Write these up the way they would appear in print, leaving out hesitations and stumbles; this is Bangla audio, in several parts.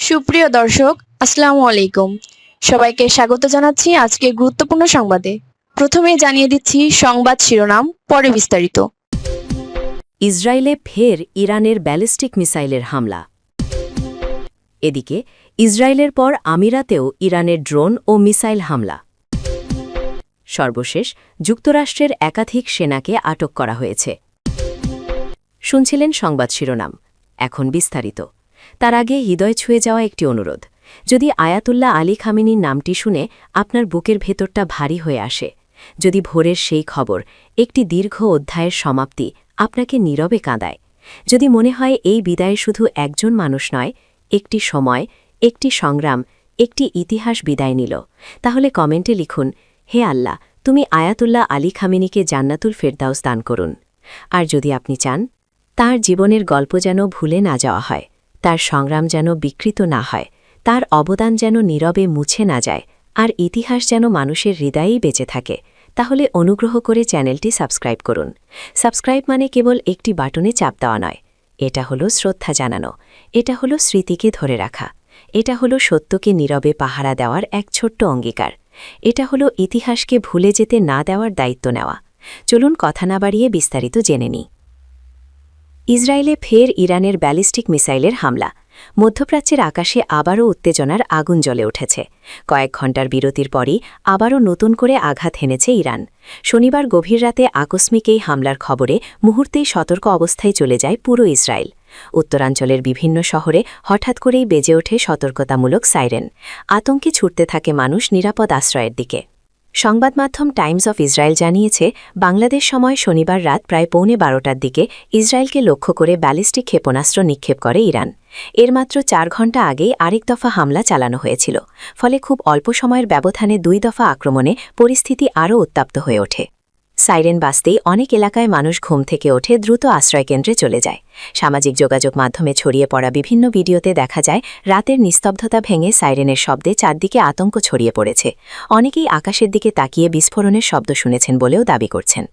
সুপ্রিয় দর্শক, আসসালামু আলাইকুম। সবাইকে স্বাগত জানাচ্ছি আজকে গুরুত্বপূর্ণ সংবাদে। প্রথমে জানিয়ে দিচ্ছি সংবাদ শিরোনাম, পরে বিস্তারিত। ইসরায়েলে ফের ইরানের ব্যালিস্টিক মিসাইলের হামলা। এদিকে ইসরায়েলের পর আমিরাতেও ইরানের ড্রোন ও মিসাইল হামলা। সর্বশেষ যুক্তরাষ্ট্রের একাধিক সেনাকে আটক করা হয়েছে। শুনছিলেন সংবাদ শিরোনাম, এখন বিস্তারিত। তার আগে হৃদয় ছুঁয়ে যাওয়া একটি অনুরোধ। যদি আয়াতুল্লাহ আলী খামেনির নামটি শুনে আপনার বুকের ভেতরটা ভারী হয়ে আসে, যদি ভোরের সেই খবর, একটি দীর্ঘ অধ্যায়ের সমাপ্তি আপনাকে নীরবে কাঁদায়, যদি মনে হয় এই বিদায় শুধু একজন মানুষ নয়, একটি সময়, একটি সংগ্রাম, একটি ইতিহাস বিদায় নিল, তাহলে কমেন্টে লিখুন, হে আল্লাহ, তুমি আয়াতুল্লাহ আলী খামেনিকে জান্নাতুল ফেরদাউস দান করুন। আর যদি আপনি চান তার জীবনের গল্প যেন ভুলে না যাওয়া হয়, তার সংগ্রাম যেন বিকৃত না হয়, তার অবদান যেন নীরবে মুছে না যায়, আর ইতিহাস যেন মানুষের হৃদয়েই বেঁচে থাকে, তাহলে অনুগ্রহ করে চ্যানেলটি সাবস্ক্রাইব করুন। সাবস্ক্রাইব মানে কেবল একটি বাটনে চাপ দেওয়া নয়, এটা হলো শ্রদ্ধা জানানো, এটা হলো স্মৃতিকে ধরে রাখা, এটা হলো সত্যকে নীরবে পাহারা দেওয়ার এক ছোট্ট অঙ্গীকার, এটা হলো ইতিহাসকে ভুলে যেতে না দেওয়ার দায়িত্ব নেওয়া। চলুন কথা না বাড়িয়ে বিস্তারিত জেনে নিই। ইসরায়েলে ফের ইরানের ব্যালিস্টিক মিসাইলের হামলা। মধ্যপ্রাচ্যের আকাশে আবারও উত্তেজনার আগুন জ্বলে উঠেছে। কয়েক ঘণ্টার বিরতির পরই আবারও নতুন করে আঘাত হেনেছে ইরান। শনিবার গভীর রাতে আকস্মিক এই হামলার খবরে মুহূর্তেই সতর্ক অবস্থায় চলে যায় পুরো ইসরায়েল। উত্তরাঞ্চলের বিভিন্ন শহরে হঠাৎ করেই বেজে ওঠে সতর্কতামূলক সাইরেন। আতঙ্কে ছুটতে থাকে মানুষ নিরাপদ আশ্রয়ের দিকে। সংবাদ মাধ্যম টাইমস অফ ইসরায়েল জানিয়েছে, বাংলাদেশ সময় শনিবার রাত প্রায় 11:15টার দিকে ইসরায়েলকে লক্ষ্য করে ব্যালিস্টিক ক্ষেপণাস্ত্র নিক্ষেপ করে ইরান। এর মাত্র 4 ঘণ্টা আগেই আরেক দফা হামলা চালানো হয়েছিল। ফলে খুব অল্প সময়ের ব্যবধানে 2 দফা আক্রমণে পরিস্থিতি আরও উত্তপ্ত হয়ে ওঠে। সাইরেন বাজতেই অনেক এলাকায় মানুষ ঘুম থেকে ওঠে, দ্রুত আশ্রয়কেন্দ্রে চলে যায়। সামাজিক যোগাযোগ মাধ্যমে ছড়িয়ে পড়া বিভিন্ন ভিডিওতে দেখা যায় রাতের নিস্তব্ধতা ভেঙে সাইরেনের শব্দে চারদিকে আতঙ্ক ছড়িয়ে পড়েছে। অনেকেই আকাশের দিকে তাকিয়ে বিস্ফোরণের শব্দ শুনেছেন বলেও দাবি করছেন।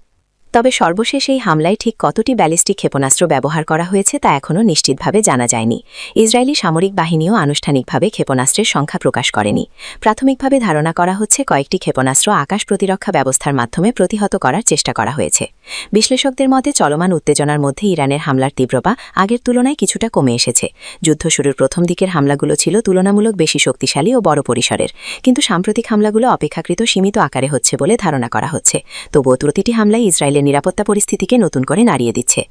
তবে সর্বশেষ এই হামলায় ঠিক কতটি ব্যালিস্টিক ক্ষেপণাস্ত্র ব্যবহার করা হয়েছে তা এখনও নিশ্চিতভাবে জানা যায়নি। ইসরায়েলি সামরিক বাহিনীও আনুষ্ঠানিকভাবে ক্ষেপণাস্ত্রের সংখ্যা প্রকাশ করেনি। প্রাথমিকভাবে ধারণা করা হচ্ছে কয়েকটি ক্ষেপণাস্ত্র আকাশ প্রতিরক্ষা ব্যবস্থার মাধ্যমে প্রতিহত করার চেষ্টা করা হয়েছে। বিশ্লেষকদের মতে চলমান উত্তেজনার মধ্যে ইরানের হামলার তীব্রতা আগের তুলনায় কিছুটা কমে এসেছে। যুদ্ধ শুরুর প্রথম দিকের হামলাগুলো ছিল তুলনামূলক বেশি শক্তিশালী ও বড় পরিসরের, কিন্তু সাম্প্রতিক হামলাগুলো অপেক্ষাকৃত সীমিত আকারে হচ্ছে বলে ধারণা করা হচ্ছে। তবুও প্রতিটি হামলায় ইসরায়েলের নিরাপত্তা পরিস্থিতিকে নতুন করে নাড়িয়ে দিচ্ছে।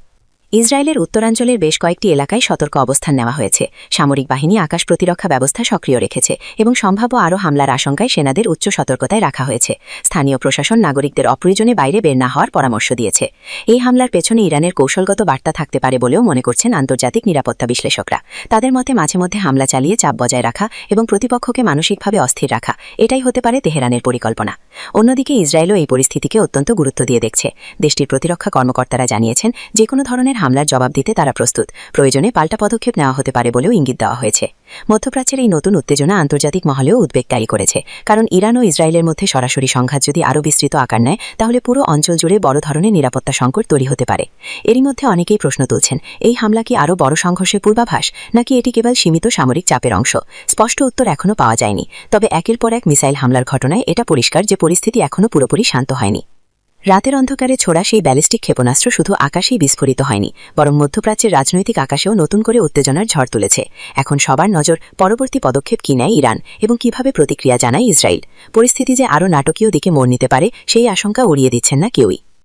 ইসরায়েলের উত্তরাঞ্চলের বেশ কয়েকটি এলাকায় সতর্ক অবস্থান নেওয়া হয়েছে। সামরিক বাহিনী আকাশ প্রতিরক্ষা ব্যবস্থা সক্রিয় রেখেছে এবং সম্ভাব্য আরও হামলার আশঙ্কায় সেনাদের উচ্চ সতর্কতায় রাখা হয়েছে। স্থানীয় প্রশাসন নাগরিকদের অপ্রয়োজনে বাইরে বের না হওয়ার পরামর্শ দিয়েছে। এই হামলার পেছনে ইরানের কৌশলগত বার্তা থাকতে পারে বলেও মনে করছেন আন্তর্জাতিক নিরাপত্তা বিশ্লেষকরা। তাদের মতে মাঝে মধ্যে হামলা চালিয়ে চাপ বজায় রাখা এবং প্রতিপক্ষকে মানসিকভাবে অস্থির রাখা, এটাই হতে পারে তেহরানের পরিকল্পনা। অন্যদিকে ইসরায়েলও এই পরিস্থিতিকে অত্যন্ত গুরুত্ব দিয়ে দেখছে। দেশটির প্রতিরক্ষা কর্মকর্তারা জানিয়েছেন যে কোনো ধরনের হামলার জবাব দিতে তারা প্রস্তুত। প্রয়োজনে পাল্টা পদক্ষেপ নেওয়া হতে পারে বলেও ইঙ্গিত দেওয়া হয়েছে। মধ্যপ্রাচ্যের এই নতুন উত্তেজনা আন্তর্জাতিক মহলেও উদ্বেগকারী করেছে, কারণ ইরান ও ইসরায়েলের মধ্যে সরাসরি সংঘাত যদি আরও বিস্তৃত আকার নেয় তাহলে পুরো অঞ্চল জুড়ে বড় ধরনের নিরাপত্তা সংকট তৈরি হতে পারে। এরই মধ্যে অনেকেই প্রশ্ন তুলছেন, এই হামলা কি আরও বড় সংঘর্ষের পূর্বাভাস, নাকি এটি কেবল সীমিত সামরিক চাপের অংশ? স্পষ্ট উত্তর এখনও পাওয়া যায়নি। তবে একের পর এক মিসাইল হামলার ঘটনায় এটা পরিষ্কার যে পরিস্থিতি এখনও পুরোপুরি শান্ত হয়নি। রাতের অন্ধকারে ছোড়া সেই ব্যালিস্টিক ক্ষেপণাস্ত্র শুধু আকাশেই বিস্ফোরিত হয়নি, বরং মধ্যপ্রাচ্যের রাজনৈতিক আকাশেও নতুন করে উত্তেজনার ঝড় তুলেছে। এখন সবার নজর পরবর্তী পদক্ষেপ কি নেয় ইরান এবং কিভাবে প্রতিক্রিয়া জানায় ইসরায়েল। পরিস্থিতি যে আরও নাটকীয় দিকে মোড় নিতে পারে সেই আশঙ্কা উড়িয়ে দিচ্ছেন না কেউই।